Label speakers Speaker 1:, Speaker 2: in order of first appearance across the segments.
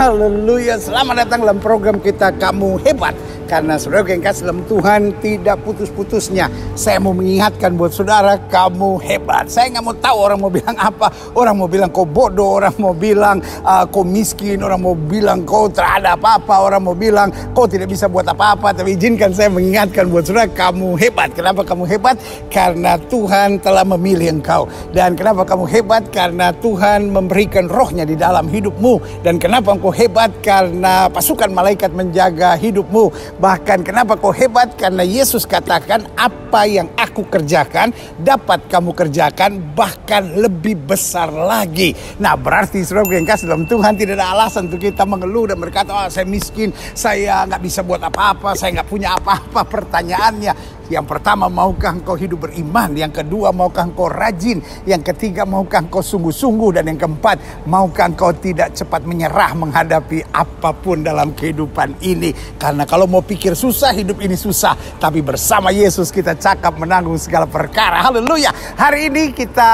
Speaker 1: haleluya. Selamat datang dalam program kita Kamu Hebat. Karena saudara yang kasih dalam Tuhan tidak putus-putusnya. Saya mau mengingatkan buat saudara, kamu hebat. Saya nggak mau tahu orang mau bilang apa. Orang mau bilang kau bodoh, orang mau bilang kau miskin, orang mau bilang kau tak ada apa-apa, orang mau bilang kau tidak bisa buat apa-apa. Tapi izinkan saya mengingatkan buat saudara, kamu hebat. Kenapa kamu hebat? Karena Tuhan telah memilih engkau. Dan kenapa kamu hebat? Karena Tuhan memberikan rohnya di dalam hidupmu. Dan kenapa engkau hebat? Karena pasukan malaikat menjaga hidupmu. Bahkan kenapa kau hebat? Karena Yesus katakan, apa yang aku kerjakan dapat kamu kerjakan, bahkan lebih besar lagi. Nah, berarti saudara yang kasih dalam Tuhan, tidak ada alasan untuk kita mengeluh dan berkata, saya miskin, saya nggak bisa buat apa-apa, saya nggak punya apa-apa. Pertanyaannya, yang pertama, maukah engkau hidup beriman? Yang kedua, maukah engkau rajin? Yang ketiga, maukah engkau sungguh-sungguh? Dan yang keempat, maukah engkau tidak cepat menyerah menghadapi apapun dalam kehidupan ini? Karena kalau mau pikir susah, hidup ini susah. Tapi bersama Yesus kita cakap menanggung segala perkara. Haleluya. Hari ini kita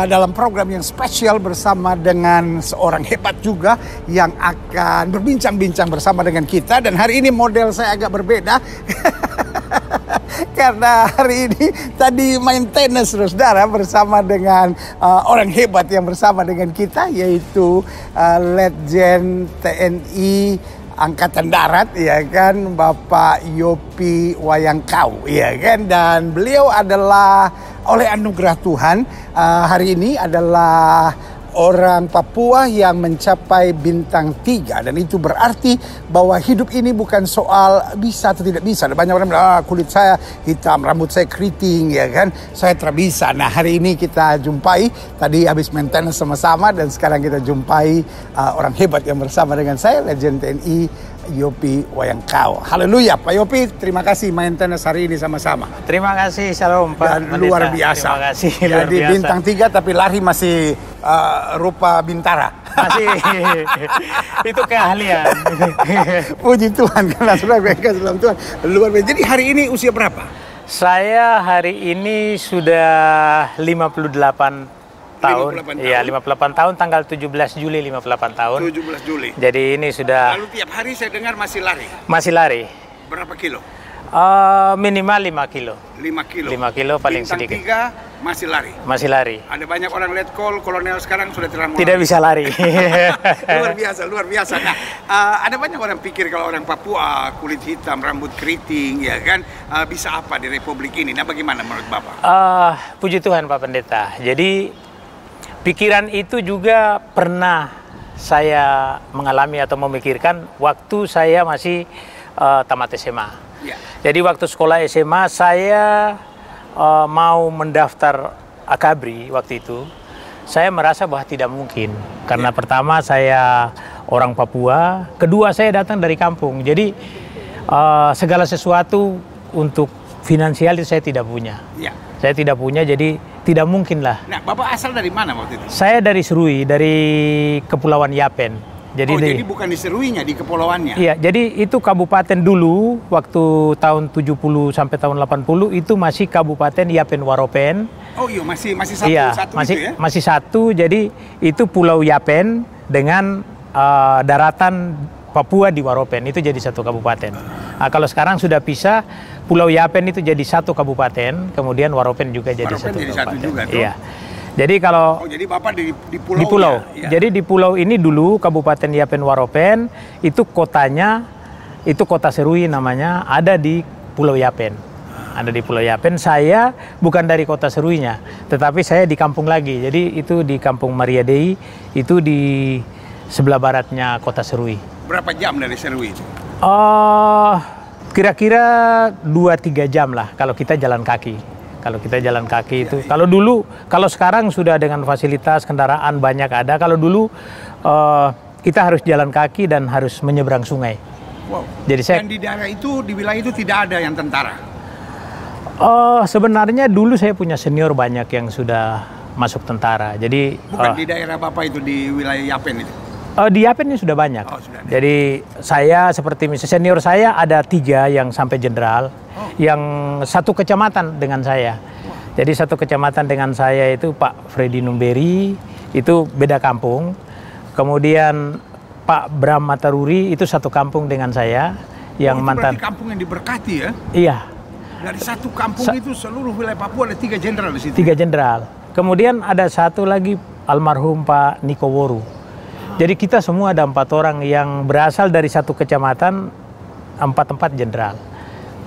Speaker 1: dalam program yang spesial bersama dengan seorang hebat juga yang akan berbincang-bincang bersama dengan kita. Dan hari ini model saya agak berbeda. Karena hari ini tadi main tenis, saudara, bersama dengan orang hebat yang bersama dengan kita, yaitu Legend TNI Angkatan Darat, ya kan, Bapak Yopi Wayangkau, ya kan, dan beliau adalah oleh anugerah Tuhan hari ini adalah orang Papua yang mencapai bintang 3. Dan itu berarti bahwa hidup ini bukan soal bisa atau tidak bisa. Ada banyak orang bilang, kulit saya hitam, rambut saya keriting, ya kan, saya tak bisa. Nah, hari ini kita jumpai, tadi habis maintenance sama-sama, dan sekarang kita jumpai orang hebat yang bersama dengan saya, Legend TNI Yopi Wayangkau. Haleluya, Pak Yopi, terima kasih maintenance hari ini sama-sama.
Speaker 2: Terima kasih, shalom Pak.
Speaker 1: Dan luar biasa.
Speaker 2: Terima kasih.
Speaker 1: Jadi bintang 3 tapi lari masih rupa bintara.
Speaker 2: Masih itu keahlian.
Speaker 1: Puji Tuhan, karena sudah kasih dalam Tuhan luar biasa. Jadi hari ini usia berapa?
Speaker 2: Saya hari ini sudah 58 tahun.
Speaker 1: 58
Speaker 2: Iya, 58 tahun, tanggal 17 Juli 58 tahun.
Speaker 1: 17 Juli.
Speaker 2: Jadi ini sudah.
Speaker 1: Lalu tiap hari saya dengar masih lari.
Speaker 2: Masih lari.
Speaker 1: Berapa kilo?
Speaker 2: Minimal 5 kilo.
Speaker 1: 5 kilo.
Speaker 2: 5 kilo paling
Speaker 1: bintang
Speaker 2: sedikit.
Speaker 1: 3 masih lari.
Speaker 2: Masih lari.
Speaker 1: Ada banyak orang letkol, kolonel sekarang sudah tidak mau
Speaker 2: Tidak
Speaker 1: lari.
Speaker 2: bisa lari.
Speaker 1: Luar biasa, luar biasa. Nah, ada banyak orang pikir kalau orang Papua kulit hitam, rambut keriting, ya kan, bisa apa di Republik ini? Nah, bagaimana menurut Bapak?
Speaker 2: Puji Tuhan Pak Pendeta. Jadi pikiran itu juga pernah saya mengalami atau memikirkan waktu saya masih tamat SMA.
Speaker 1: Ya.
Speaker 2: Jadi waktu sekolah SMA saya mau mendaftar Akabri waktu itu. Saya merasa bahwa tidak mungkin. Karena pertama saya orang Papua, kedua saya datang dari kampung. Jadi segala sesuatu untuk finansial itu saya tidak punya.
Speaker 1: Ya.
Speaker 2: Saya tidak punya, jadi tidak mungkin lah.
Speaker 1: Nah, Bapak asal dari mana waktu itu?
Speaker 2: Saya dari Serui, dari Kepulauan Yapen.
Speaker 1: Jadi bukan di Seruinya, di kepulauannya?
Speaker 2: Iya, jadi itu kabupaten dulu, waktu tahun 70 sampai tahun 80, itu masih Kabupaten Yapen Waropen.
Speaker 1: Oh iya, masih satu,
Speaker 2: iya,
Speaker 1: satu
Speaker 2: masih,
Speaker 1: itu ya?
Speaker 2: masih satu, jadi itu Pulau Yapen dengan daratan Papua di Waropen, itu jadi satu kabupaten. Nah, kalau sekarang sudah pisah, Pulau Yapen itu jadi satu kabupaten, kemudian Waropen juga jadi
Speaker 1: Waropen
Speaker 2: satu
Speaker 1: jadi
Speaker 2: kabupaten.
Speaker 1: satu juga, tuh.
Speaker 2: Iya. Jadi kalau
Speaker 1: jadi Bapak di pulau.
Speaker 2: Di pulau.
Speaker 1: Ya?
Speaker 2: Jadi di pulau ini dulu Kabupaten Yapen Waropen, itu kotanya, itu kota Serui namanya, ada di Pulau Yapen. Ada di Pulau Yapen. Saya bukan dari kota Seruinya, tetapi saya di kampung lagi. Jadi itu di Kampung Maria Dei, itu di sebelah baratnya kota Serui.
Speaker 1: Berapa jam dari Serui itu?
Speaker 2: Kira-kira 2-3 jam lah kalau kita jalan kaki. Kalau kita jalan kaki itu, kalau dulu, kalau sekarang sudah dengan fasilitas kendaraan banyak ada. Kalau dulu kita harus jalan kaki dan harus menyeberang sungai.
Speaker 1: Wow.
Speaker 2: Jadi saya.
Speaker 1: Dan di daerah itu, di wilayah itu tidak ada yang tentara.
Speaker 2: Sebenarnya dulu saya punya senior banyak yang sudah masuk tentara. Jadi
Speaker 1: bukan di daerah Bapak itu, di wilayah Yapen itu.
Speaker 2: Di Yapen ini sudah banyak.
Speaker 1: Sudah.
Speaker 2: Jadi saya seperti misalnya senior saya ada 3 yang sampai jenderal, yang satu kecamatan dengan saya. Jadi satu kecamatan dengan saya itu Pak Freddy Numberi, itu beda kampung. Kemudian Pak Bram Mataruri itu satu kampung dengan saya, yang
Speaker 1: itu
Speaker 2: mantan.
Speaker 1: berarti kampung yang diberkati ya?
Speaker 2: Iya.
Speaker 1: Dari satu kampung itu seluruh wilayah Papua ada 3 jenderal di situ.
Speaker 2: 3 jenderal. Kemudian ada satu lagi almarhum Pak Niko Woru. Jadi kita semua ada 4 orang yang berasal dari satu kecamatan, 4 jenderal.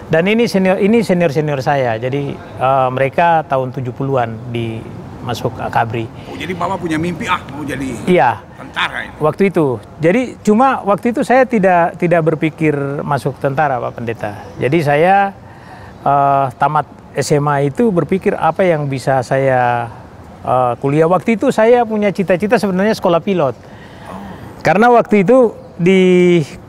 Speaker 2: Dan ini senior saya. Jadi mereka tahun 70-an masuk Akabri.
Speaker 1: Oh, jadi Bapak punya mimpi mau jadi tentara ini.
Speaker 2: Waktu itu. Jadi cuma waktu itu saya tidak berpikir masuk tentara, Pak Pendeta. Jadi saya tamat SMA itu berpikir apa yang bisa saya kuliah. Waktu itu saya punya cita-cita sebenarnya sekolah pilot. Karena waktu itu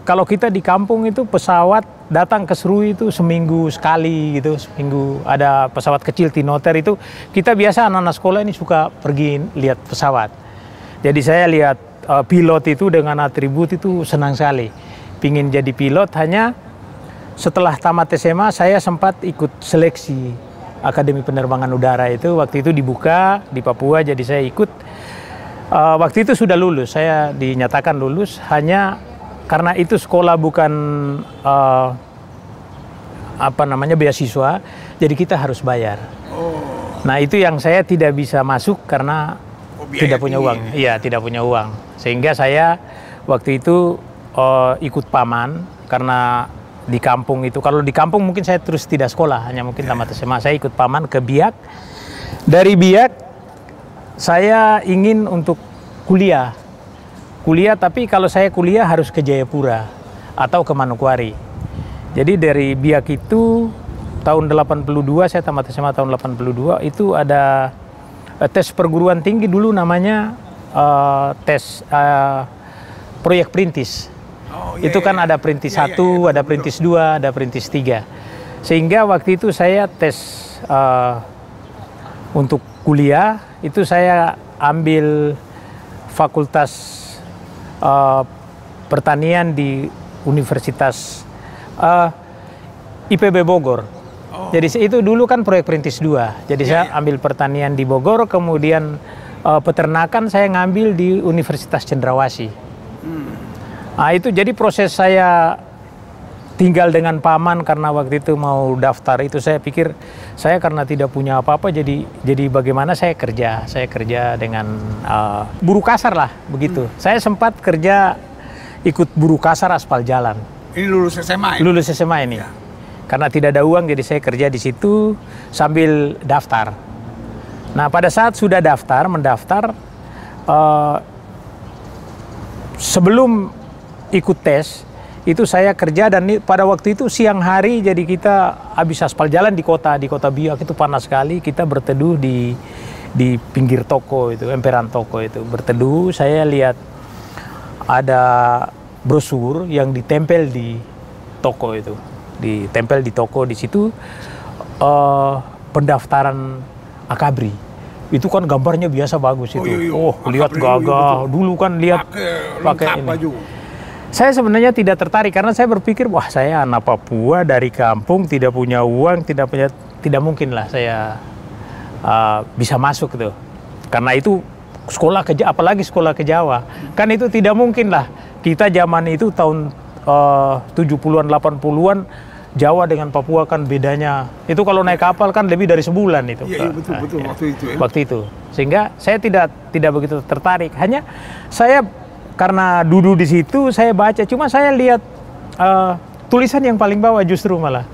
Speaker 2: kalau kita di kampung itu pesawat datang ke Serui itu seminggu sekali gitu, seminggu ada pesawat kecil Tinoter itu. Kita biasa anak-anak sekolah ini suka pergi lihat pesawat. Jadi saya lihat pilot itu dengan atribut itu senang sekali. Pingin jadi pilot, hanya setelah tamat SMA saya sempat ikut seleksi Akademi Penerbangan Udara itu. Waktu itu dibuka di Papua, jadi saya ikut. Waktu itu sudah lulus, saya dinyatakan lulus, hanya karena itu sekolah bukan beasiswa, jadi kita harus bayar. Nah itu yang saya tidak bisa masuk karena tidak punya uang. Iya, tidak punya uang. Sehingga saya waktu itu ikut paman, karena di kampung itu, kalau di kampung mungkin saya terus tidak sekolah, hanya mungkin tamat SMA. Saya ikut paman ke Biak. Dari Biak saya ingin untuk kuliah, tapi kalau saya kuliah harus ke Jayapura atau ke Manokwari. Jadi dari Biak itu tahun 82, saya tamat SMA tahun 82, itu ada tes perguruan tinggi dulu namanya tes proyek perintis. Itu kan ada perintis 1, ada perintis 2, ada perintis 3. Sehingga waktu itu saya tes untuk kuliah, itu saya ambil fakultas pertanian di Universitas IPB Bogor. Jadi itu dulu kan proyek perintis 2. Jadi saya ambil pertanian di Bogor, kemudian peternakan saya ngambil di Universitas Cendrawasih. Nah itu jadi proses saya tinggal dengan paman, karena waktu itu mau daftar itu saya pikir saya karena tidak punya apa-apa, jadi bagaimana saya kerja dengan buruh kasar lah begitu. Saya sempat kerja ikut buruh kasar aspal jalan.
Speaker 1: Ini lulus SMA?
Speaker 2: Lulus SMA ini. Ya. Karena tidak ada uang, jadi saya kerja di situ sambil daftar. Nah pada saat sudah mendaftar, sebelum ikut tes, itu saya kerja, dan pada waktu itu siang hari, jadi kita habis aspal jalan di kota Biak itu panas sekali, kita berteduh di pinggir toko itu, emperan toko itu berteduh. Saya lihat ada brosur yang ditempel di toko itu, di situ pendaftaran Akabri. Itu kan gambarnya biasa bagus itu. Lihat gagah. Dulu kan lihat pakai ini. Baju. Saya sebenarnya tidak tertarik karena saya berpikir, wah saya anak Papua dari kampung, tidak punya uang, tidak mungkin lah saya bisa masuk tuh. Karena itu sekolah apalagi sekolah ke Jawa. Kan itu tidak mungkin lah. Kita zaman itu tahun 70-an, 80-an, Jawa dengan Papua kan bedanya. Itu kalau naik kapal kan lebih dari sebulan itu.
Speaker 1: Iya, betul waktu itu. Ya.
Speaker 2: Waktu itu. Sehingga saya tidak begitu tertarik. Hanya saya karena duduk di situ saya baca, cuma saya lihat tulisan yang paling bawah justru malah.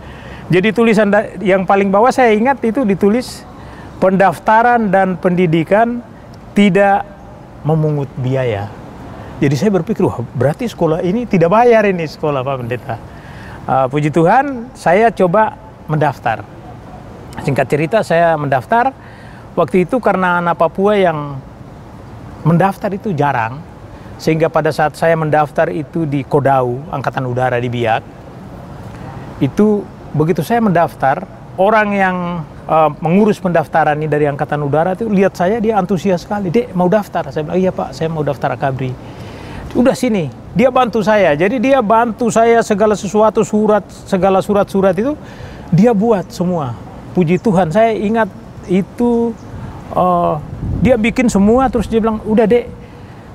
Speaker 2: Jadi tulisan yang paling bawah saya ingat itu ditulis pendaftaran dan pendidikan tidak memungut biaya. Jadi saya berpikir, wah berarti sekolah ini tidak bayar ini sekolah Pak Pendeta. Puji Tuhan saya coba mendaftar. Singkat cerita saya mendaftar. Waktu itu karena anak Papua yang mendaftar itu jarang. Sehingga pada saat saya mendaftar itu di Kodau, Angkatan Udara di Biak, itu begitu saya mendaftar, orang yang mengurus pendaftaran ini dari Angkatan Udara itu lihat saya, dia antusias sekali. Dek, mau daftar? Saya bilang, iya Pak, saya mau daftar Akabri. Udah sini, dia bantu saya. Jadi dia bantu saya segala sesuatu, segala surat-surat itu, dia buat semua. Puji Tuhan, saya ingat itu, dia bikin semua, terus dia bilang, udah Dek,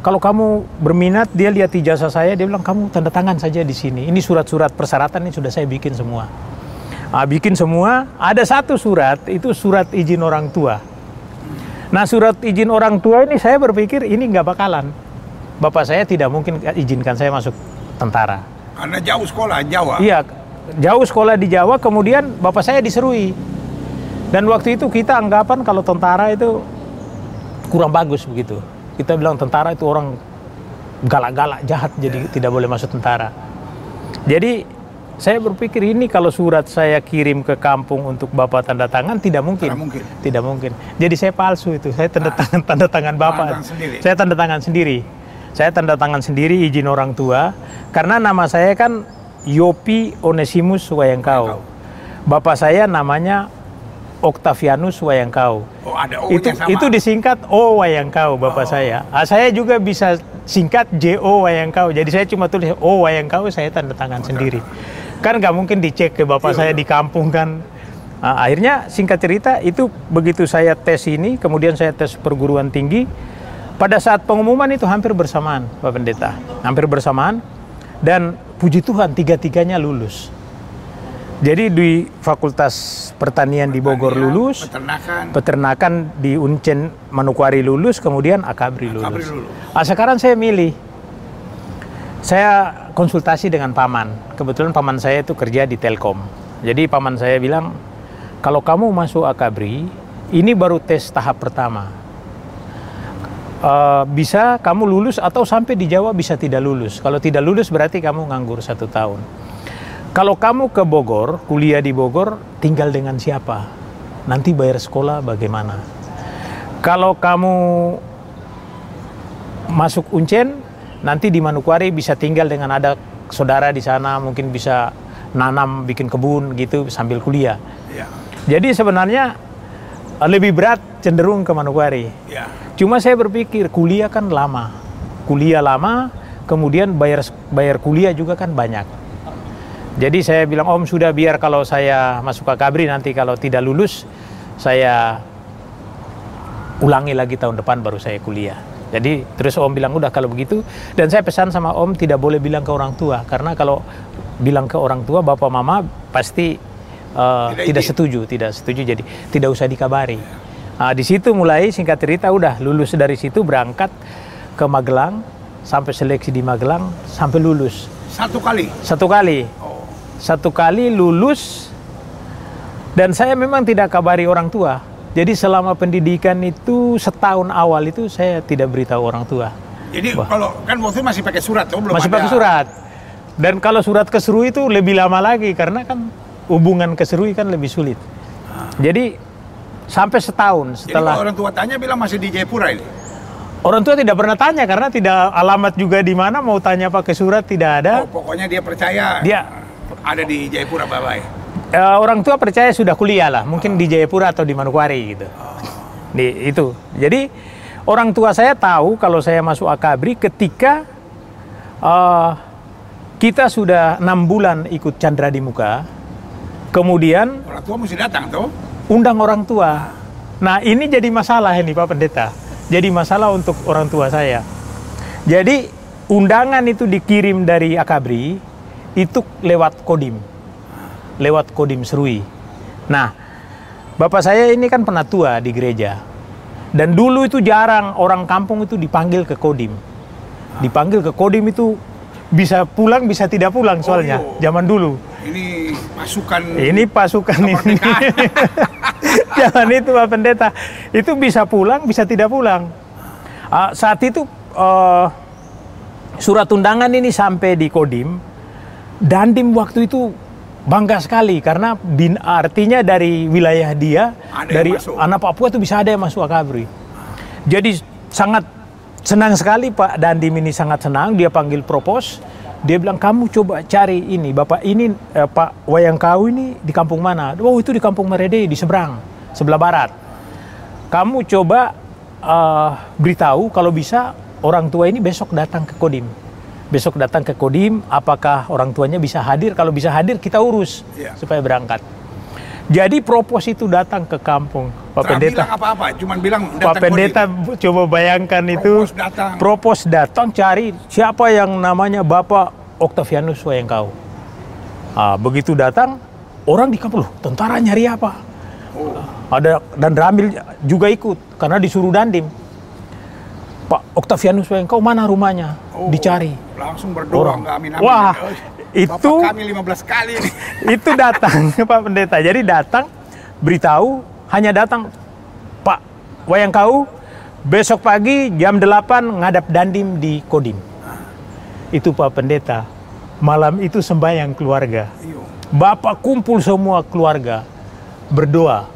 Speaker 2: kalau kamu berminat, dia lihat ijazah saya, dia bilang kamu tanda tangan saja di sini. Ini surat-surat persyaratan ini sudah saya bikin semua. Bikin semua, ada satu surat, itu surat izin orang tua. Nah, surat izin orang tua ini saya berpikir ini nggak bakalan. Bapak saya tidak mungkin izinkan saya masuk tentara.
Speaker 1: Karena jauh sekolah, Jawa.
Speaker 2: Iya, jauh sekolah di Jawa, kemudian bapak saya diserui. Dan waktu itu kita anggapan kalau tentara itu kurang bagus begitu. Kita bilang tentara itu orang galak-galak, jahat, jadi tidak boleh masuk tentara. Jadi saya berpikir ini kalau surat saya kirim ke kampung untuk bapak tanda tangan tidak mungkin. Tidak mungkin. Jadi saya palsu itu. Saya tanda tangan bapak. Saya tanda tangan sendiri. Saya tanda tangan sendiri izin orang tua karena nama saya kan Yopi Onesimus Wayangkau. Bapak saya namanya Octavianus Wayangkau.
Speaker 1: Oh, ada O-nya sama.
Speaker 2: Itu disingkat O Wayangkau bapak saya. Saya juga bisa singkat JO Wayangkau. Jadi saya cuma tulis O Wayangkau, saya tanda tangan sendiri. Kan nggak mungkin dicek ke bapak saya di kampung kan. Akhirnya singkat cerita itu begitu saya tes ini, kemudian saya tes perguruan tinggi. Pada saat pengumuman itu hampir bersamaan, Pak Pendeta. Hampir bersamaan. Dan puji Tuhan tiga-tiganya lulus. Jadi di Fakultas Pertanian di Bogor lulus, peternakan di Uncen Manokwari lulus, kemudian Akabri lulus. Sekarang saya milih, saya konsultasi dengan paman. Kebetulan paman saya itu kerja di Telkom. Jadi paman saya bilang, kalau kamu masuk Akabri, ini baru tes tahap pertama. Bisa kamu lulus atau sampai di Jawa bisa tidak lulus. Kalau tidak lulus berarti kamu nganggur 1 tahun. Kalau kamu ke Bogor, kuliah di Bogor, tinggal dengan siapa? Nanti bayar sekolah bagaimana? Kalau kamu masuk Uncen, nanti di Manokwari bisa tinggal dengan ada saudara di sana, mungkin bisa nanam, bikin kebun gitu sambil kuliah. Ya. Jadi sebenarnya lebih berat cenderung ke Manokwari. Ya. Cuma saya berpikir kuliah kan lama. Kuliah lama, kemudian bayar kuliah juga kan banyak. Jadi saya bilang, Om sudah biar kalau saya masuk ke Akabri nanti kalau tidak lulus, saya ulangi lagi tahun depan baru saya kuliah. Jadi terus Om bilang udah kalau begitu. Dan saya pesan sama Om tidak boleh bilang ke orang tua. Karena kalau bilang ke orang tua, bapak mama pasti tidak setuju. Jadi tidak usah dikabari. Di situ mulai singkat cerita udah lulus dari situ berangkat ke Magelang. Sampai seleksi di Magelang, sampai lulus.
Speaker 1: Satu kali?
Speaker 2: Satu kali. Satu kali lulus, dan saya memang tidak kabari orang tua. Jadi selama pendidikan itu setahun awal itu saya tidak beritahu orang tua.
Speaker 1: Jadi kalau kan waktu itu masih pakai surat, belum
Speaker 2: masih pakai surat. Dan kalau surat keserui itu lebih lama lagi karena kan hubungan keserui kan lebih sulit. Jadi sampai setahun setelah.
Speaker 1: Jadi kalau orang tua tanya bilang masih di Jayapura ini.
Speaker 2: Orang tua tidak pernah tanya karena tidak alamat juga di mana, mau tanya pakai surat tidak ada.
Speaker 1: Pokoknya dia percaya. Dia ada di Jayapura, Bapak.
Speaker 2: Orang tua percaya sudah kuliah lah, mungkin di Jayapura atau di Manokwari gitu. Itu. Jadi orang tua saya tahu kalau saya masuk Akabri ketika kita sudah 6 bulan ikut Chandra di Muka. Kemudian
Speaker 1: orang tua mesti datang tuh.
Speaker 2: Undang orang tua. Nah ini jadi masalah ini Pak Pendeta. Jadi masalah untuk orang tua saya. Jadi undangan itu dikirim dari Akabri itu lewat Kodim. Lewat Kodim Serui. Nah, bapak saya ini kan penatua di gereja. Dan dulu itu jarang orang kampung itu dipanggil ke Kodim. Dipanggil ke Kodim itu bisa pulang, bisa tidak pulang soalnya. Zaman dulu.
Speaker 1: Ini pasukan.
Speaker 2: Ini pasukan ini. Jangan itu Pak Pendeta. Itu bisa pulang, bisa tidak pulang. Saat itu surat undangan ini sampai di Kodim. Dandim waktu itu bangga sekali karena artinya dari wilayah dia, dari anak Papua itu bisa ada yang masuk Akabri. Jadi sangat senang sekali Pak Dandim ini, sangat senang. Dia panggil propos, dia bilang kamu coba cari ini, Bapak ini Pak Wayangkau ini di kampung mana? Oh itu di kampung Merede di seberang, sebelah barat. Kamu coba beritahu kalau bisa orang tua ini besok datang ke Kodim. Besok datang ke Kodim, apakah orang tuanya bisa hadir? Kalau bisa hadir, kita urus supaya berangkat. Jadi propos itu datang ke kampung, Pak Pendeta.
Speaker 1: Bilang apa-apa, cuman bilang
Speaker 2: Pak Pendeta coba bayangkan itu. Propos datang cari siapa yang namanya Bapak Octavianus Wayangkau. Begitu datang, orang di kampung, loh, tentara nyari apa? Ada dan Ramil juga ikut karena disuruh Dandim. Pak Octavianus Wayangkau mana rumahnya? Dicari.
Speaker 1: Langsung berdoa, nggak amin-amin.
Speaker 2: Wah, itu
Speaker 1: Bapak kami 15 kali nih.
Speaker 2: Itu datang Pak Pendeta. Jadi datang beritahu, hanya datang Pak Wayangkau besok pagi jam 8 ngadap Dandim di Kodim. Itu Pak Pendeta. Malam itu sembahyang keluarga. Bapak kumpul semua keluarga berdoa.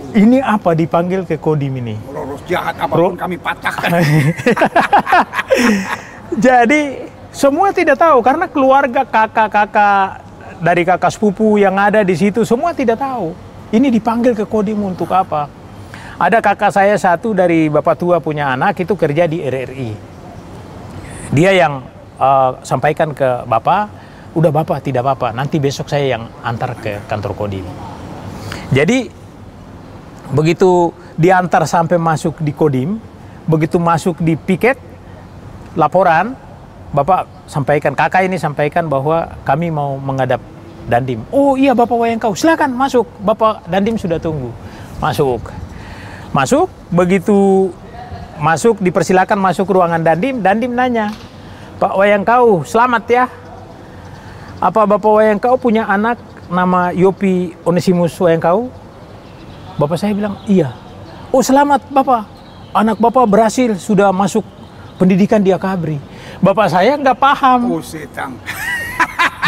Speaker 2: Ini apa dipanggil ke Kodim ini?
Speaker 1: Roh jahat apapun kami patahkan.
Speaker 2: Jadi semua tidak tahu karena keluarga kakak-kakak dari kakak sepupu yang ada di situ semua tidak tahu. Ini dipanggil ke Kodim untuk apa? Ada kakak saya satu dari bapak tua punya anak itu kerja di RRI. Dia yang sampaikan ke bapak, udah bapak tidak apa-apa, nanti besok saya yang antar ke kantor Kodim. Jadi begitu diantar sampai masuk di Kodim, begitu masuk di piket, laporan, Bapak sampaikan, kakak ini sampaikan bahwa kami mau menghadap Dandim. Oh iya Bapak Wayangkau, silakan masuk, Bapak Dandim sudah tunggu. Masuk, begitu masuk dipersilakan masuk ruangan Dandim, Dandim nanya, Pak Wayangkau selamat ya, apa Bapak Wayangkau punya anak nama Yopi Onesimus Wayangkau? Bapak saya bilang, iya. Oh selamat Bapak, anak Bapak berhasil, sudah masuk pendidikan di Akabri. Bapak saya nggak paham.
Speaker 1: Oh setang.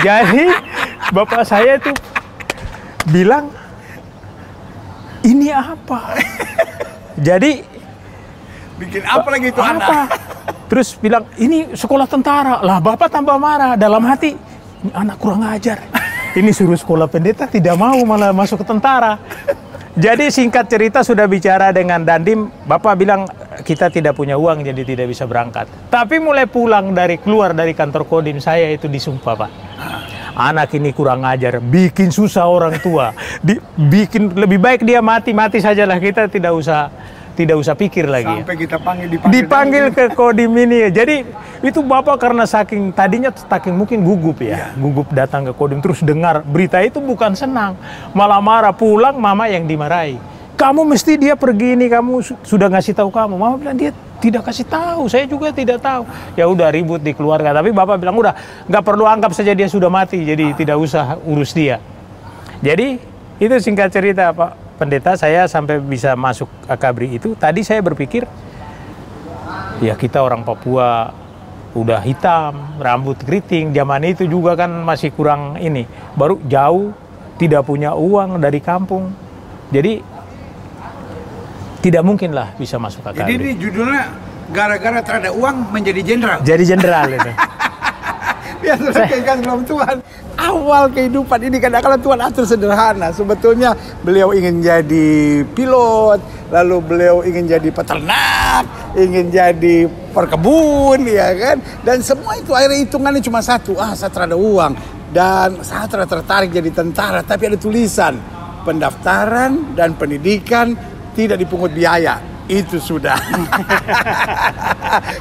Speaker 2: Jadi Bapak saya itu bilang, ini apa? Jadi,
Speaker 1: bikin apa lagi itu
Speaker 2: apa?
Speaker 1: anak?
Speaker 2: Terus bilang, ini sekolah tentara. Lah Bapak tambah marah, dalam hati, ini anak kurang ajar. Ini suruh sekolah pendeta, tidak mau malah masuk ke tentara. Jadi singkat cerita sudah bicara dengan Dandim, Bapak bilang kita tidak punya uang jadi tidak bisa berangkat. Tapi mulai pulang keluar dari kantor Kodim saya itu disumpah Pak. Anak ini kurang ajar, bikin susah orang tua. Bikin lebih baik dia mati sajalah, kita tidak usah pikir lagi.
Speaker 1: Sampai kita
Speaker 2: dipanggil ke Kodim ini. Jadi itu Bapak karena tadinya mungkin gugup ya. Gugup datang ke Kodim terus dengar berita itu bukan senang, malah marah, pulang mama yang dimarahi. Kamu mesti dia pergi ini, kamu sudah ngasih tahu kamu. Mama bilang dia tidak kasih tahu, saya juga tidak tahu. Ya udah ribut di keluarga, tapi Bapak bilang udah nggak perlu, anggap saja dia sudah mati, jadi tidak usah urus dia. Jadi itu singkat cerita Pak Pendeta, saya sampai bisa masuk Akabri itu. Tadi saya berpikir, ya kita orang Papua udah hitam, rambut keriting, zaman itu juga kan masih kurang ini, baru jauh, tidak punya uang dari kampung, jadi tidak mungkin lah bisa masuk Akabri.
Speaker 1: Jadi ini judulnya gara-gara terada uang menjadi jenderal.
Speaker 2: Jadi jenderal itu.
Speaker 1: Ya sudah keinginan belum Tuhan. Awal kehidupan ini kadang-kadang Tuhan atur sederhana. Sebetulnya beliau ingin jadi pilot, lalu beliau ingin jadi peternak, ingin jadi perkebun, ya kan? Dan semua itu akhirnya hitungannya cuma satu. Saya terada uang dan saya tertarik jadi tentara. Tapi ada tulisan pendaftaran dan pendidikan tidak dipungut biaya. Itu sudah.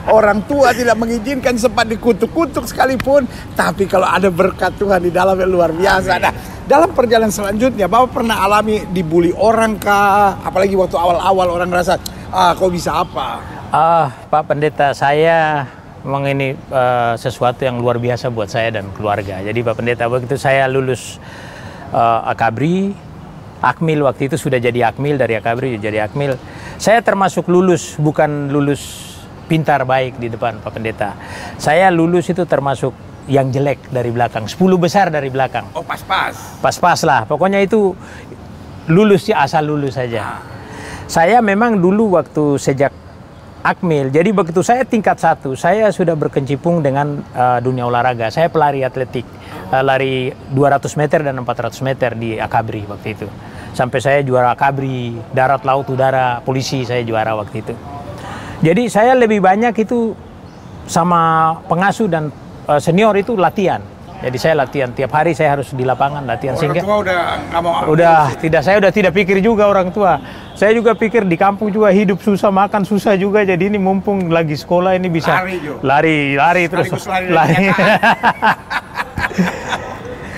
Speaker 1: Orang tua tidak mengizinkan, sempat dikutuk-kutuk sekalipun. Tapi kalau ada berkat Tuhan di dalamnya luar biasa. Nah, dalam perjalanan selanjutnya, Bapak pernah alami dibully orang kah? Apalagi waktu awal-awal orang merasa, kok bisa apa?
Speaker 2: Pak Pendeta, saya memang ini sesuatu yang luar biasa buat saya dan keluarga. Jadi Pak Pendeta, begitu saya lulus Akabri, Akmil waktu itu sudah jadi Akmil, dari Akabri jadi Akmil. Saya termasuk lulus, bukan lulus pintar baik di depan Pak Pendeta. Saya lulus itu termasuk yang jelek dari belakang, 10 besar dari belakang.
Speaker 1: Oh pas-pas?
Speaker 2: Pas-pas lah, pokoknya itu lulus ya, asal lulus saja. Saya memang dulu waktu sejak Akmil, jadi begitu saya tingkat 1, saya sudah berkecimpung dengan dunia olahraga. Saya pelari atletik, lari 200 meter dan 400 meter di Akabri waktu itu. Sampai saya juara Akabri, darat, laut, udara, polisi saya juara waktu itu. Jadi saya lebih banyak itu sama pengasuh dan senior itu latihan. Jadi saya latihan tiap hari, saya harus di lapangan latihan.
Speaker 1: Orang
Speaker 2: Sehingga
Speaker 1: tua udah nggak mau.
Speaker 2: saya udah tidak pikir juga orang tua. Saya juga pikir di kampung juga hidup susah, makan susah juga. Jadi ini mumpung lagi sekolah ini bisa lari terus lari.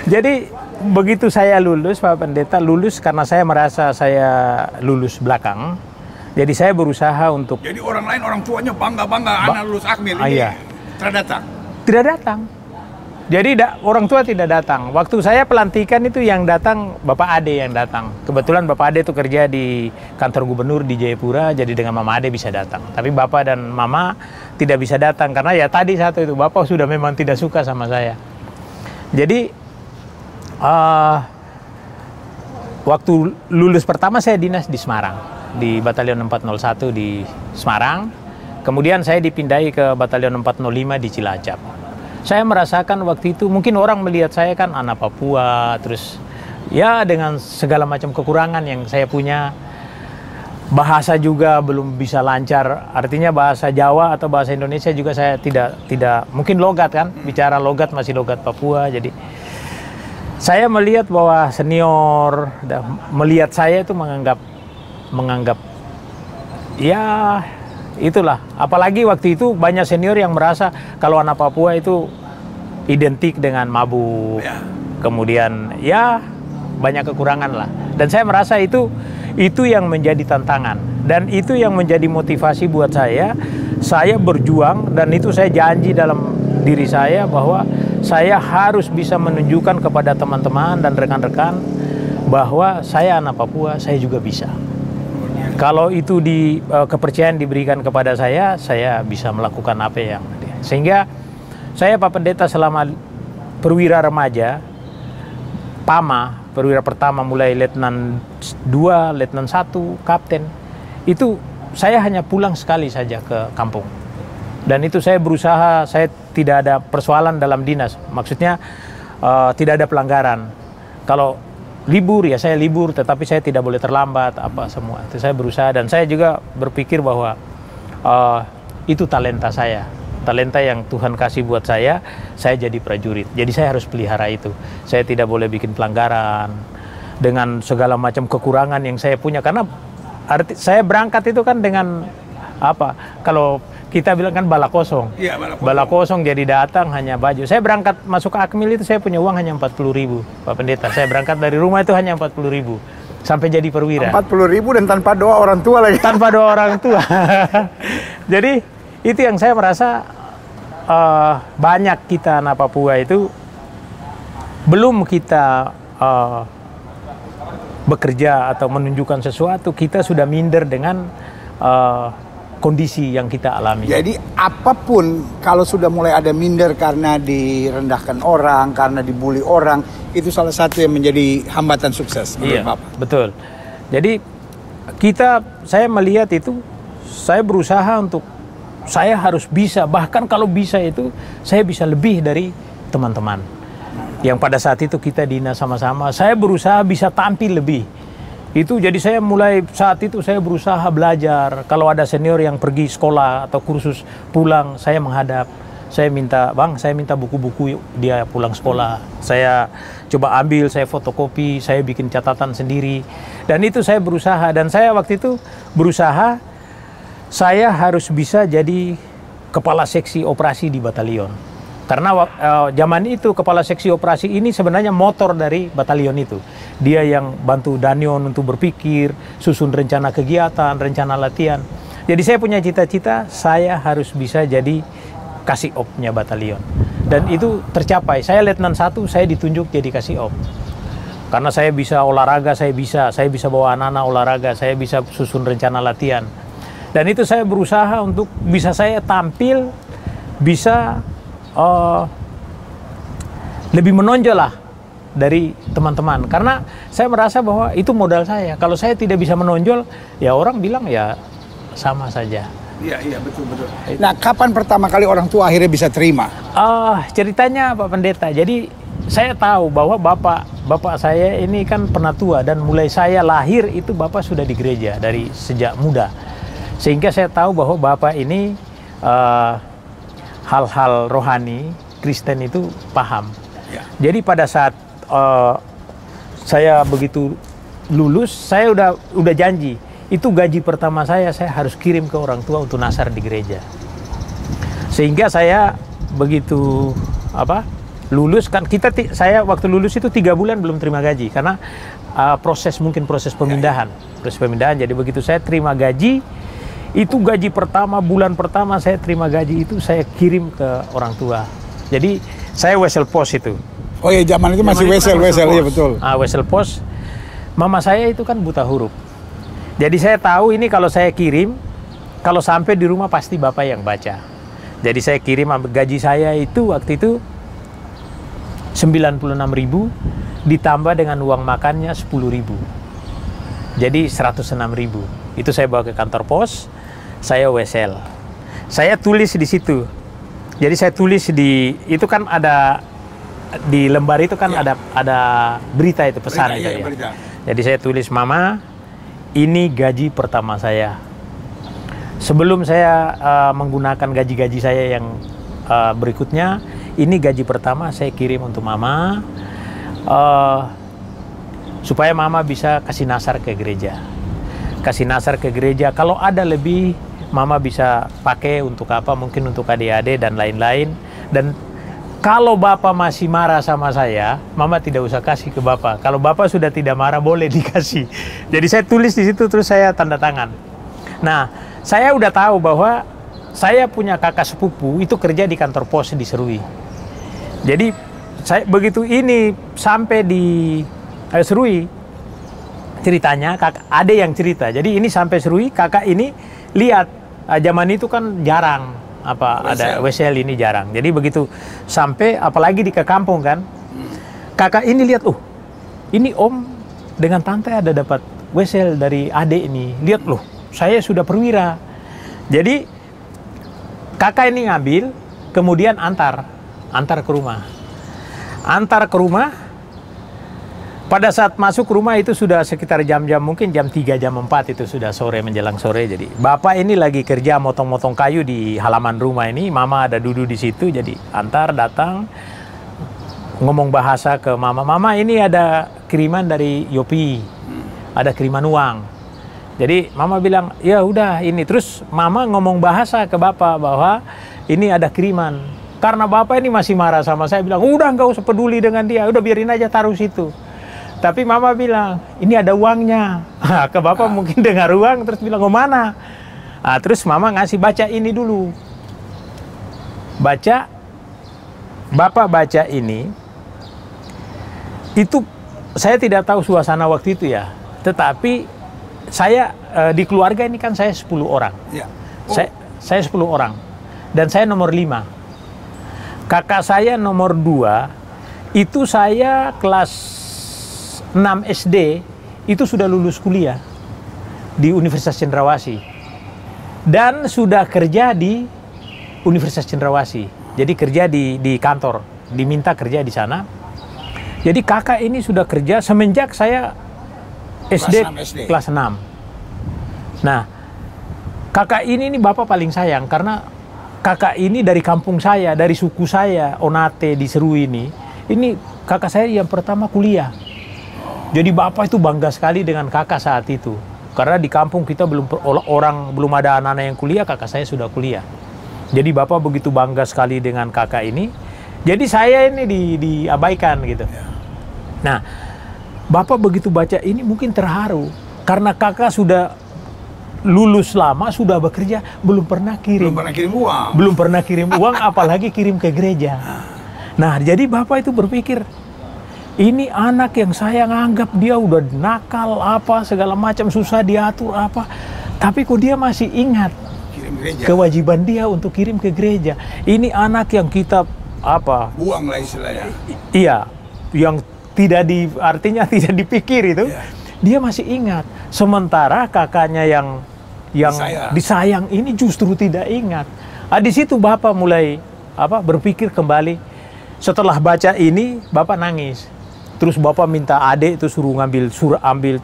Speaker 2: Jadi begitu saya lulus, Pak Pendeta, lulus karena saya merasa saya lulus belakang. Jadi saya berusaha untuk.
Speaker 1: Jadi orang lain, orang tuanya bangga anak lulus Akmil ini
Speaker 2: iya.
Speaker 1: Tidak datang.
Speaker 2: Jadi orang tua tidak datang. Waktu saya pelantikan itu yang datang Bapak Ade yang datang. Kebetulan Bapak Ade itu kerja di kantor gubernur di Jayapura, jadi dengan Mama Ade bisa datang. Tapi Bapak dan Mama tidak bisa datang karena ya tadi satu itu Bapak sudah memang tidak suka sama saya. Jadi waktu lulus pertama saya dinas di Semarang, di Batalion 401 di Semarang. Kemudian saya dipindahi ke Batalion 405 di Cilacap. Saya merasakan waktu itu, mungkin orang melihat saya kan anak Papua, terus ya dengan segala macam kekurangan yang saya punya. Bahasa juga belum bisa lancar, artinya bahasa Jawa atau bahasa Indonesia juga saya tidak mungkin logat kan, bicara logat masih logat Papua. Jadi saya melihat bahwa senior melihat saya itu menganggap ya itulah, apalagi waktu itu banyak senior yang merasa kalau anak Papua itu identik dengan mabuk, kemudian ya banyak kekurangan lah. Dan saya merasa itu yang menjadi tantangan dan itu yang menjadi motivasi buat saya berjuang, dan itu saya janji dalam diri saya bahwa saya harus bisa menunjukkan kepada teman-teman dan rekan-rekan bahwa saya anak Papua, saya juga bisa. Kalau itu kepercayaan diberikan kepada saya bisa melakukan apa yang sehingga saya Pak Pendeta selama perwira remaja, PAMA, perwira pertama mulai letnan 2, letnan 1, kapten, itu saya hanya pulang sekali saja ke kampung. Dan itu saya berusaha, saya tidak ada persoalan dalam dinas, maksudnya tidak ada pelanggaran. Kalau libur ya saya libur, tetapi saya tidak boleh terlambat apa semua. Itu saya berusaha, dan saya juga berpikir bahwa itu talenta saya, talenta yang Tuhan kasih buat saya jadi prajurit. Jadi saya harus pelihara itu. Saya tidak boleh bikin pelanggaran dengan segala macam kekurangan yang saya punya, karena saya berangkat itu kan dengan apa? Kalau kita bilang kan bala kosong.
Speaker 1: Iya,
Speaker 2: bala kosong jadi datang hanya baju. Saya berangkat masuk ke Akmil itu saya punya uang hanya 40.000, Pak Pendeta. Saya berangkat dari rumah itu hanya 40.000 sampai jadi perwira.
Speaker 1: 40.000 dan tanpa doa orang tua lagi.
Speaker 2: Tanpa doa orang tua. Jadi itu yang saya merasa banyak kita anak Papua itu belum kita bekerja atau menunjukkan sesuatu, kita sudah minder dengan kondisi yang kita alami.
Speaker 1: Jadi apapun kalau sudah mulai ada minder karena direndahkan orang, karena dibully orang, itu salah satu yang menjadi hambatan sukses menurut Bapak.
Speaker 2: Betul. Jadi saya melihat itu, saya berusaha untuk saya harus bisa, bahkan kalau bisa itu saya bisa lebih dari teman-teman. Yang pada saat itu kita dinas sama-sama, saya berusaha bisa tampil lebih. Itu jadi saya mulai saat itu saya berusaha belajar. Kalau ada senior yang pergi sekolah atau kursus pulang, saya menghadap. Saya minta, "Bang, saya minta buku-buku dia pulang sekolah." Saya coba ambil, saya fotokopi, saya bikin catatan sendiri. Dan itu saya berusaha, dan saya waktu itu berusaha saya harus bisa jadi kepala seksi operasi di batalion. Karena zaman itu kepala seksi operasi ini sebenarnya motor dari batalion itu. Dia yang bantu Danion untuk berpikir, susun rencana kegiatan, rencana latihan. Jadi saya punya cita-cita, saya harus bisa jadi kasih opnya batalion. Dan itu tercapai. Saya letnan 1, saya ditunjuk jadi kasih op. Karena saya bisa olahraga, saya bisa bawa anak-anak olahraga, saya bisa susun rencana latihan. Dan itu saya berusaha untuk bisa saya tampil, bisa lebih menonjol lah dari teman-teman, karena saya merasa bahwa itu modal saya. Kalau saya tidak bisa menonjol, ya orang bilang ya sama saja.
Speaker 1: Iya betul. Nah, kapan pertama kali orang tua akhirnya bisa terima?
Speaker 2: Ceritanya Pak Pendeta, jadi saya tahu bahwa bapak saya ini kan penatua, dan mulai saya lahir itu bapak sudah di gereja dari sejak muda, sehingga saya tahu bahwa bapak ini hal-hal rohani Kristen itu paham.
Speaker 1: Ya.
Speaker 2: Jadi pada saat saya begitu lulus, saya udah janji itu gaji pertama saya harus kirim ke orang tua untuk nasar di gereja. Sehingga saya begitu lulus kan saya waktu lulus itu 3 bulan belum terima gaji karena proses pemindahan, Jadi begitu saya terima gaji, itu gaji pertama bulan pertama saya terima gaji itu saya kirim ke orang tua. Jadi saya wesel pos itu.
Speaker 1: Oh ya, zaman itu masih wesel ya, betul.
Speaker 2: Wesel pos. Mama saya itu kan buta huruf. Jadi saya tahu ini kalau saya kirim, kalau sampai di rumah pasti bapak yang baca. Jadi saya kirim gaji saya itu waktu itu 96.000 ditambah dengan uang makannya 10.000. Jadi 106.000. Itu saya bawa ke kantor pos, saya wesel. Saya tulis di situ. Jadi saya tulis itu kan ada di lembar itu kan ada berita itu, pesan itu ya.
Speaker 1: Berita.
Speaker 2: Jadi saya tulis, Mama, ini gaji pertama saya. Sebelum saya menggunakan gaji-gaji saya yang berikutnya, ini gaji pertama saya kirim untuk Mama, supaya Mama bisa kasih nasar ke gereja. Kasih nasar ke gereja, kalau ada lebih, Mama bisa pakai untuk apa, mungkin untuk adik-adik dan lain-lain. Dan kalau Bapak masih marah sama saya, Mama tidak usah kasih ke Bapak. Kalau Bapak sudah tidak marah, boleh dikasih. Jadi saya tulis di situ, terus saya tanda tangan. Nah, saya udah tahu bahwa saya punya kakak sepupu itu kerja di kantor pos di Serui. Jadi saya begitu ini sampai di Serui, ceritanya ada yang cerita. Jadi ini sampai Serui, kakak ini lihat zaman itu kan jarang ada wesel ini jarang. Jadi begitu sampai apalagi di ke kampung kan, kakak ini lihat, ini om dengan tante ada dapat wesel dari adik ini. Lihat loh, saya sudah perwira. Jadi kakak ini ngambil, kemudian antar ke rumah. Antar ke rumah. Pada saat masuk rumah itu sudah sekitar jam-jam mungkin jam 3, jam 4 itu sudah sore, menjelang sore. Jadi bapak ini lagi kerja motong-motong kayu di halaman rumah ini. Mama ada duduk di situ. Jadi antar datang ngomong bahasa ke mama. Mama, ini ada kiriman dari Yopi. Ada kiriman uang. Jadi mama bilang, ya udah ini. Terus mama ngomong bahasa ke bapak bahwa ini ada kiriman. Karena bapak ini masih marah sama saya, bilang, udah nggak usah peduli dengan dia. Udah biarin aja taruh situ. Tapi mama bilang, ini ada uangnya. Ke bapak mungkin dengar uang, terus bilang, mana? Terus mama ngasih, baca ini dulu. Bapak baca ini. Itu saya tidak tahu suasana waktu itu ya. Tetapi saya di keluarga ini kan saya 10 orang. Ya. Saya 10 orang. Dan saya nomor 5. Kakak saya nomor 2, itu saya kelas 6 SD itu sudah lulus kuliah di Universitas Cendrawasih dan sudah kerja di Universitas Cendrawasih. Jadi kerja di kantor, diminta kerja di sana. Jadi kakak ini sudah kerja semenjak saya SD kelas 6. Nah, kakak ini bapak paling sayang karena kakak ini dari kampung saya, dari suku saya, Onate di Serui ini kakak saya yang pertama kuliah. Jadi bapak itu bangga sekali dengan kakak saat itu. Karena di kampung kita belum ada anak-anak yang kuliah, kakak saya sudah kuliah. Jadi bapak begitu bangga sekali dengan kakak ini. Jadi saya ini diabaikan gitu. Nah, bapak begitu baca ini mungkin terharu. Karena kakak sudah lulus lama, sudah bekerja, belum pernah kirim uang. Belum pernah kirim uang, apalagi kirim ke gereja. Nah, jadi bapak itu berpikir, ini anak yang saya anggap dia udah nakal segala macam, susah diatur tapi kok dia masih ingat kewajiban dia untuk kirim ke gereja. Ini anak yang kita
Speaker 1: buang lah istilahnya.
Speaker 2: Iya, yang artinya tidak dipikir itu. Yeah. Dia masih ingat. Sementara kakaknya yang disayang ini justru tidak ingat. Di situ bapak mulai berpikir kembali. Setelah baca ini, bapak nangis. Terus bapak minta adik itu suruh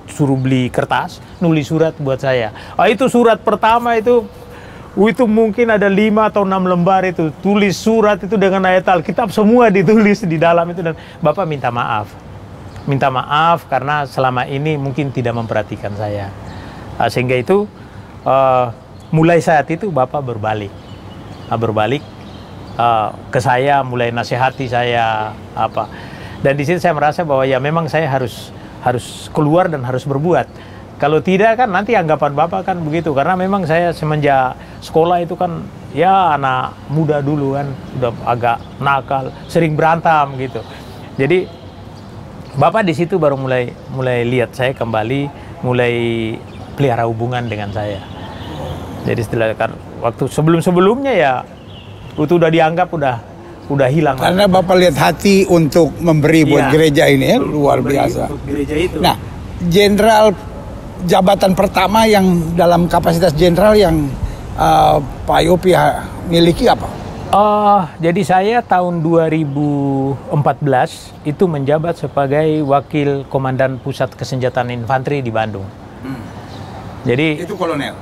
Speaker 2: suruh beli kertas, nulis surat buat saya. Itu surat pertama itu Itu mungkin ada 5 atau 6 lembar itu, tulis surat itu dengan ayat Alkitab semua ditulis di dalam itu, dan Bapak minta maaf. Minta maaf karena selama ini mungkin tidak memperhatikan saya. Sehingga itu mulai saat itu Bapak berbalik. Berbalik ke saya, mulai nasihati saya apa. Dan di situ saya merasa bahwa ya memang saya harus keluar dan harus berbuat. Kalau tidak kan nanti anggapan Bapak kan begitu, karena memang saya semenjak sekolah itu kan ya anak muda dulu kan, udah agak nakal, sering berantem gitu. Jadi Bapak di situ baru mulai lihat saya kembali, mulai pelihara hubungan dengan saya. Jadi setelah waktu sebelumnya ya itu udah dianggap udah hilang.
Speaker 1: Karena Bapak lihat hati untuk memberi buat gereja ini ya, luar biasa.
Speaker 2: Gereja itu.
Speaker 1: Nah, jenderal jabatan pertama yang dalam kapasitas jenderal yang Pak Yopi miliki apa?
Speaker 2: Jadi saya tahun 2014 itu menjabat sebagai Wakil Komandan Pusat Kesenjataan Infanteri di Bandung. Jadi
Speaker 1: itu kolonel.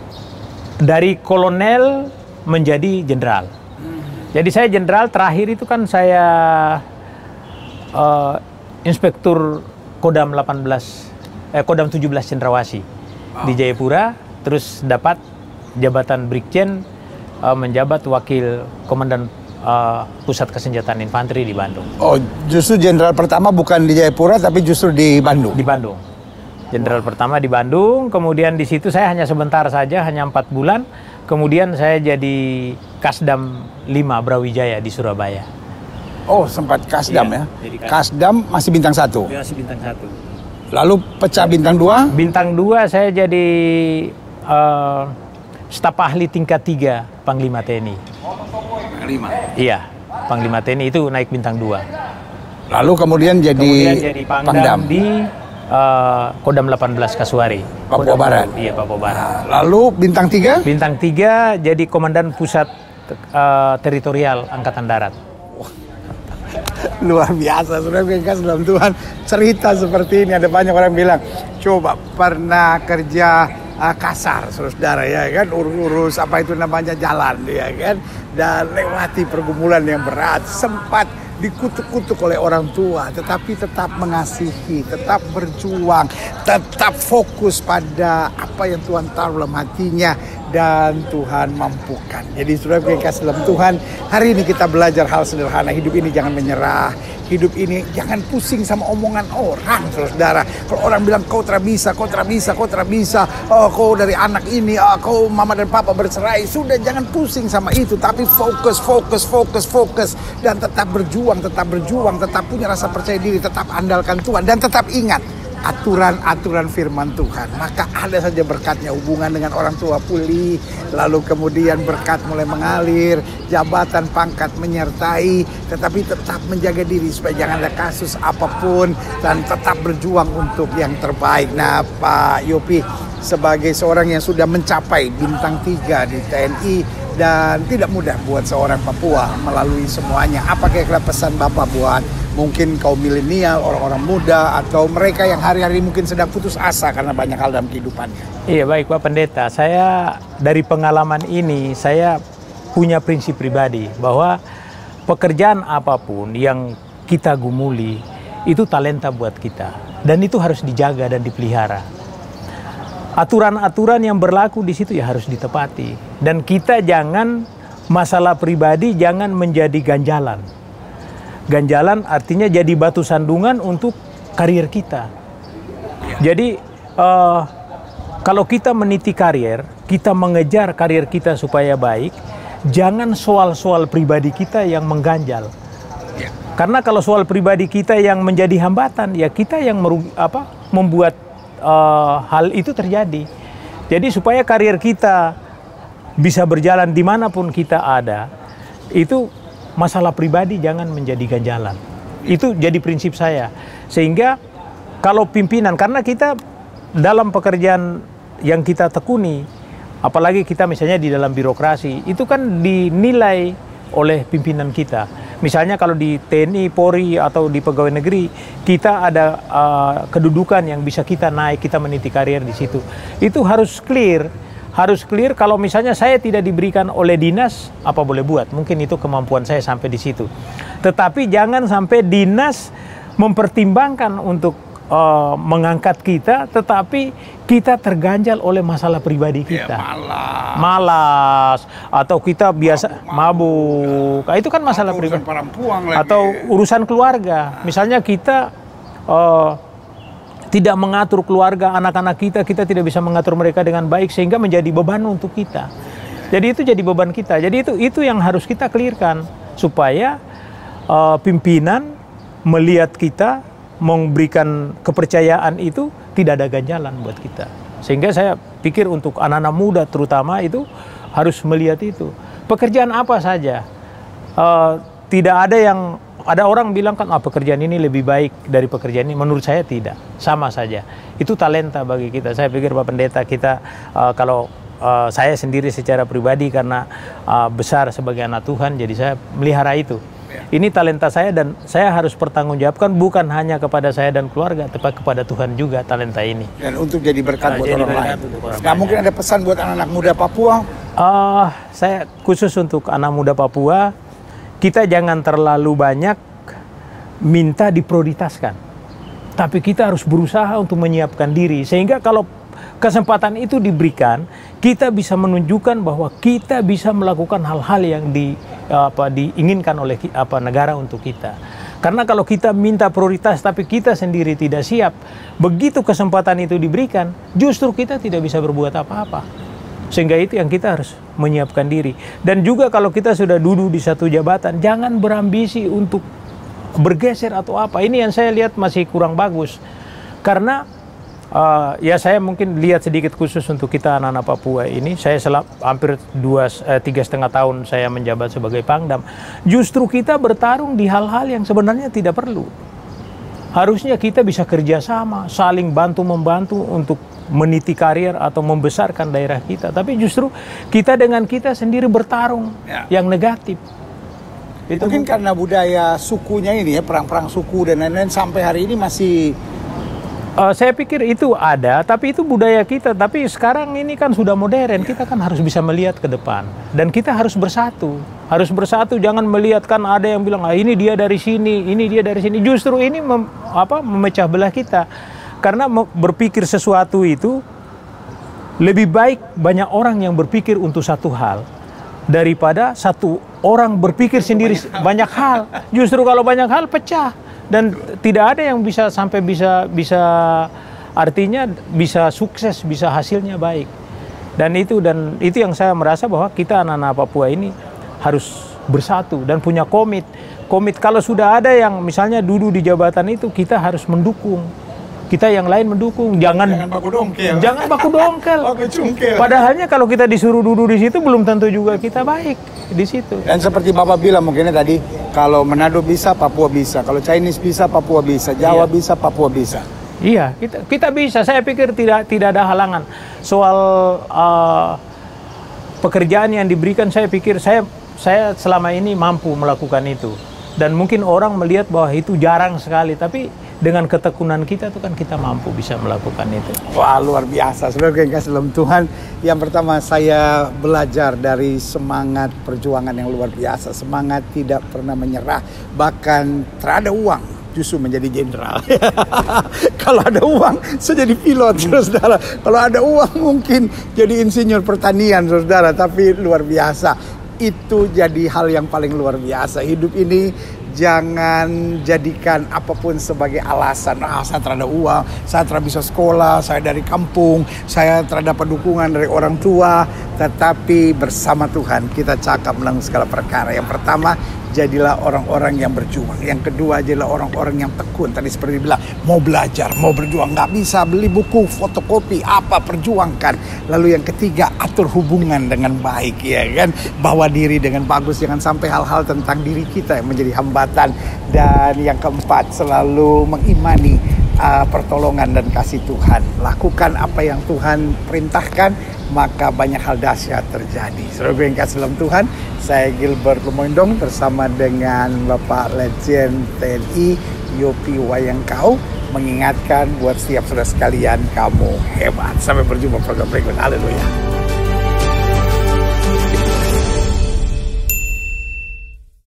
Speaker 2: Dari kolonel menjadi jenderal. Jadi saya jenderal, terakhir itu kan saya Inspektur Kodam 17 Cendrawasih di Jayapura, terus dapat jabatan Brigjen, menjabat Wakil Komandan Pusat Kesenjataan Infanteri di Bandung.
Speaker 1: Oh, justru jenderal pertama bukan di Jayapura tapi justru di Bandung.
Speaker 2: Di Bandung. Jenderal pertama di Bandung, kemudian di situ saya hanya sebentar saja, hanya 4 bulan. Kemudian saya jadi Kasdam 5 Brawijaya di Surabaya.
Speaker 1: Oh, sempat Kasdam ya? Kasdam masih bintang 1?
Speaker 2: Masih bintang 1.
Speaker 1: Lalu pecah bintang 2?
Speaker 2: Bintang 2 saya jadi staf ahli tingkat 3 Panglima TNI.
Speaker 1: Panglima?
Speaker 2: Iya, Panglima TNI itu naik bintang 2.
Speaker 1: Lalu kemudian jadi Pangdam
Speaker 2: di Kodam 18 Kasuari,
Speaker 1: Papua Barat.
Speaker 2: Iya, Papua Barat.
Speaker 1: Lalu bintang 3?
Speaker 2: Bintang 3 jadi Komandan Pusat Teritorial Angkatan Darat.
Speaker 1: Luar biasa, saudara kasih dalam Tuhan, cerita seperti ini. Ada banyak orang bilang, coba pernah kerja kasar, saudara ya kan, urus apa itu namanya jalan ya kan, dan lewati pergumulan yang berat, sempat dikutuk-kutuk oleh orang tua, tetapi tetap mengasihi, tetap berjuang, tetap fokus pada apa yang Tuhan taruh dalam hatinya, dan Tuhan mampukan. Jadi saudara yang kasih dalam Tuhan, hari ini kita belajar hal sederhana. Hidup ini jangan menyerah. Hidup ini jangan pusing sama omongan orang, saudara. Kalau orang bilang kau tidak bisa, kau tidak bisa, kau tidak bisa, oh, kau dari anak ini, oh, kau mama dan papa bercerai, sudah jangan pusing sama itu. Tapi fokus, dan tetap berjuang, tetap punya rasa percaya diri, tetap andalkan Tuhan, dan tetap ingat aturan-aturan firman Tuhan. Maka ada saja berkatnya, hubungan dengan orang tua pulih, lalu kemudian berkat mulai mengalir, jabatan pangkat menyertai, tetapi tetap menjaga diri supaya jangan ada kasus apapun, dan tetap berjuang untuk yang terbaik. Nah, Pak Yopi sebagai seorang yang sudah mencapai bintang 3 di TNI, dan tidak mudah buat seorang Papua melalui semuanya. Apa kira-kira pesan Bapak buat mungkin kaum milenial, orang-orang muda, atau mereka yang hari-hari mungkin sedang putus asa karena banyak hal dalam kehidupannya?
Speaker 2: Iya, baik Pak Pendeta. Saya dari pengalaman ini, saya punya prinsip pribadi bahwa pekerjaan apapun yang kita gumuli itu talenta buat kita, dan itu harus dijaga dan dipelihara. Aturan-aturan yang berlaku di situ ya harus ditepati, dan kita jangan masalah pribadi jangan menjadi ganjalan. Ganjalan artinya jadi batu sandungan untuk karir kita. Jadi kalau kita meniti karir, kita mengejar karir kita supaya baik, jangan soal-soal pribadi kita yang mengganjal. Karena kalau soal pribadi kita yang menjadi hambatan, ya kita yang membuat hal itu terjadi. Jadi supaya karir kita bisa berjalan dimanapun kita ada, itu masalah pribadi jangan menjadi ganjalan. Itu jadi prinsip saya. Sehingga kalau pimpinan, karena kita dalam pekerjaan yang kita tekuni, apalagi kita misalnya di dalam birokrasi, itu kan dinilai oleh pimpinan kita. Misalnya kalau di TNI, Polri, atau di pegawai negeri, kita ada kedudukan yang bisa kita naik, kita meniti karir di situ. Itu harus clear, harus clear kalau misalnya saya tidak diberikan oleh dinas, apa boleh buat. Mungkin itu kemampuan saya sampai di situ. Tetapi jangan sampai dinas mempertimbangkan untuk mengangkat kita, tetapi kita terganjal oleh masalah pribadi kita. Malas. Atau kita biasa mabuk. Itu kan masalah pribadi. Atau urusan keluarga. Misalnya kita tidak mengatur keluarga, anak-anak kita tidak bisa mengatur mereka dengan baik sehingga menjadi beban untuk kita. Jadi itu jadi beban kita. Jadi itu yang harus kita clearkan supaya pimpinan melihat kita, memberikan kepercayaan itu tidak ada ganjalan buat kita. Sehingga saya pikir untuk anak-anak muda terutama itu harus melihat itu. Pekerjaan apa saja, tidak ada yang ada orang bilang kan pekerjaan ini lebih baik dari pekerjaan ini. Menurut saya tidak, sama saja. Itu talenta bagi kita. Saya pikir Pak Pendeta kita kalau saya sendiri secara pribadi karena besar sebagai anak Tuhan, jadi saya melihara itu. Ini talenta saya dan saya harus pertanggungjawabkan bukan hanya kepada saya dan keluarga, tapi kepada Tuhan juga talenta ini. Dan untuk jadi berkat buat orang lain.
Speaker 1: Nah, mungkin ada pesan buat anak-anak muda Papua?
Speaker 2: Saya khusus untuk anak muda Papua, kita jangan terlalu banyak minta diprioritaskan. Tapi kita harus berusaha untuk menyiapkan diri. Sehingga kalau kesempatan itu diberikan, kita bisa menunjukkan bahwa kita bisa melakukan hal-hal yang diinginkan oleh negara untuk kita. Karena kalau kita minta prioritas tapi kita sendiri tidak siap, begitu kesempatan itu diberikan, justru kita tidak bisa berbuat apa-apa. Sehingga itu yang kita harus menyiapkan diri. Dan juga kalau kita sudah duduk di satu jabatan, jangan berambisi untuk bergeser atau apa. Ini yang saya lihat masih kurang bagus. Karena ya saya mungkin lihat sedikit khusus untuk kita anak-anak Papua ini. Saya hampir 3,5 tahun saya menjabat sebagai Pangdam. Justru kita bertarung di hal-hal yang sebenarnya tidak perlu. Harusnya kita bisa kerjasama, saling bantu-membantu untuk meniti karir atau membesarkan daerah kita. Tapi justru kita dengan kita sendiri bertarung yang negatif.
Speaker 1: Itu mungkin karena budaya sukunya ini ya, perang-perang suku dan lain-lain sampai hari ini masih...
Speaker 2: Saya pikir itu ada, tapi itu budaya kita. Tapi sekarang ini kan sudah modern, kita kan harus bisa melihat ke depan. Dan kita harus bersatu. Harus bersatu, jangan melihat kan ada yang bilang, ini dia dari sini, ini dia dari sini. Justru ini memecah belah kita. Karena berpikir sesuatu itu, lebih baik banyak orang yang berpikir untuk satu hal, daripada satu orang berpikir sendiri banyak hal. Justru kalau banyak hal, pecah. Dan tidak ada yang bisa sampai bisa artinya bisa sukses, bisa hasilnya baik. Dan itu yang saya merasa bahwa kita anak-anak Papua ini harus bersatu dan punya komit. Kalau sudah ada yang misalnya duduk di jabatan itu, kita harus mendukung. Kita yang lain mendukung, jangan baku dongkel. Jangan baku dongkel. Padahalnya kalau kita disuruh duduk di situ belum tentu juga kita baik di situ.
Speaker 1: Dan seperti Bapak bilang mungkin tadi, kalau Manado bisa, Papua bisa. Kalau Chinese bisa, Papua bisa. Jawa bisa, Papua bisa.
Speaker 2: Iya, kita bisa. Saya pikir tidak ada halangan. Soal pekerjaan yang diberikan, saya pikir saya selama ini mampu melakukan itu. Dan mungkin orang melihat bahwa itu jarang sekali, tapi dengan ketekunan kita itu kan kita mampu bisa melakukan itu.
Speaker 1: Wah, luar biasa. Saudara yang kasih dalam Tuhan, yang pertama saya belajar dari semangat perjuangan yang luar biasa. Semangat tidak pernah menyerah, bahkan terada uang justru menjadi jenderal. Kalau ada uang, saya jadi pilot, saudara. Kalau ada uang mungkin jadi insinyur pertanian, saudara. Tapi luar biasa. Itu jadi hal yang paling luar biasa. Hidup ini jangan jadikan apapun sebagai alasan. Saya terada uang, saya terada bisa sekolah, saya dari kampung, saya terdapat dukungan dari orang tua. Tetapi bersama Tuhan kita cakap menang segala perkara. Yang pertama, jadilah orang-orang yang berjuang. Yang kedua, jadilah orang-orang yang tekun. Tadi seperti bilang, mau belajar, mau berjuang. Nggak bisa beli buku, fotokopi, perjuangkan. Lalu yang ketiga, atur hubungan dengan baik, ya kan? Bawa diri dengan bagus, jangan sampai hal-hal tentang diri kita yang menjadi hambatan. Dan yang keempat, selalu mengimani pertolongan dan kasih Tuhan. Lakukan apa yang Tuhan perintahkan, maka banyak hal dahsyat terjadi. Saudara yang kasih dalam Tuhan, saya Gilbert Lumoindong bersama dengan Bapak Letjen TNI Yopi Wayangkau mengingatkan buat setiap saudara sekalian, kamu hebat. Sampai berjumpa program berikut. Haleluya.